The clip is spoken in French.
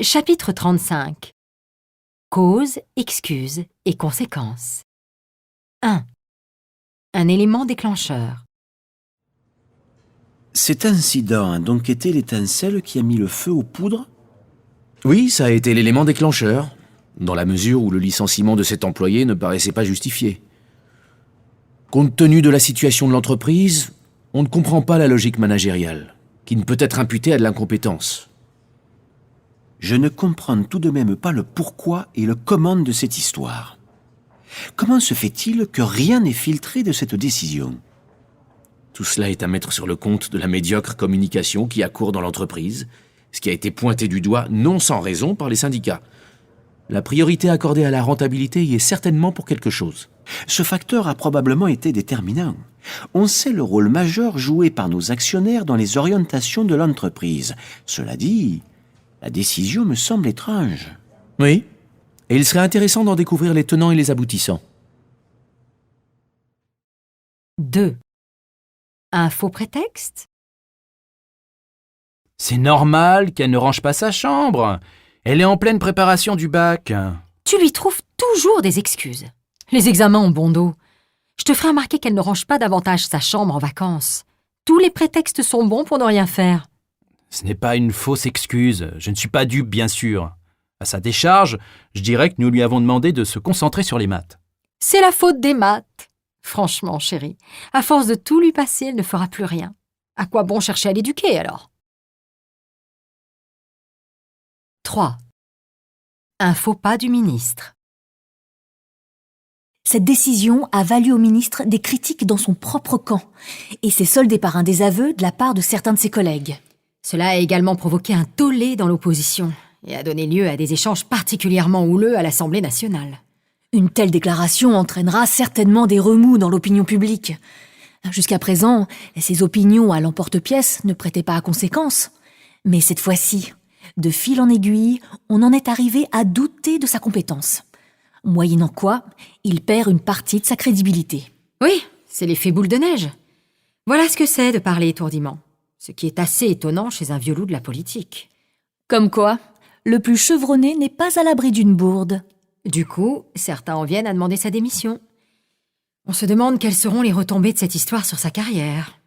Chapitre 35. Cause, excuse et conséquences. 1. Un élément déclencheur. Cet incident a donc été l'étincelle qui a mis le feu aux poudres? Oui, ça a été l'élément déclencheur, dans la mesure où le licenciement de cet employé ne paraissait pas justifié. Compte tenu de la situation de l'entreprise, on ne comprend pas la logique managériale, qui ne peut être imputée à de l'incompétence. Je ne comprends tout de même pas le pourquoi et le comment de cette histoire. Comment se fait-il que rien n'est filtré de cette décision? Tout cela est à mettre sur le compte de la médiocre communication qui a cours dans l'entreprise, ce qui a été pointé du doigt non sans raison par les syndicats. La priorité accordée à la rentabilité y est certainement pour quelque chose. Ce facteur a probablement été déterminant. On sait le rôle majeur joué par nos actionnaires dans les orientations de l'entreprise. Cela dit, la décision me semble étrange. Oui, et il serait intéressant d'en découvrir les tenants et les aboutissants. 2. Un faux prétexte. C'est normal qu'elle ne range pas sa chambre. Elle est en pleine préparation du bac. Tu lui trouves toujours des excuses. Les examens ont bon dos. Je te ferai remarquer qu'elle ne range pas davantage sa chambre en vacances. Tous les prétextes sont bons pour ne rien faire. Ce n'est pas une fausse excuse. Je ne suis pas dupe, bien sûr. À sa décharge, je dirais que nous lui avons demandé de se concentrer sur les maths. C'est la faute des maths. Franchement, chérie, à force de tout lui passer, elle ne fera plus rien. À quoi bon chercher à l'éduquer, alors? 3. Un faux pas du ministre. Cette décision a valu au ministre des critiques dans son propre camp et s'est soldée par un désaveu de la part de certains de ses collègues. Cela a également provoqué un tollé dans l'opposition et a donné lieu à des échanges particulièrement houleux à l'Assemblée nationale. Une telle déclaration entraînera certainement des remous dans l'opinion publique. Jusqu'à présent, ces opinions à l'emporte-pièce ne prêtaient pas à conséquence. Mais cette fois-ci, de fil en aiguille, on en est arrivé à douter de sa compétence. Moyennant quoi, il perd une partie de sa crédibilité. Oui, c'est l'effet boule de neige. Voilà ce que c'est de parler étourdiment. Ce qui est assez étonnant chez un vieux loup de la politique. Comme quoi, le plus chevronné n'est pas à l'abri d'une bourde. Du coup, certains en viennent à demander sa démission. On se demande quelles seront les retombées de cette histoire sur sa carrière.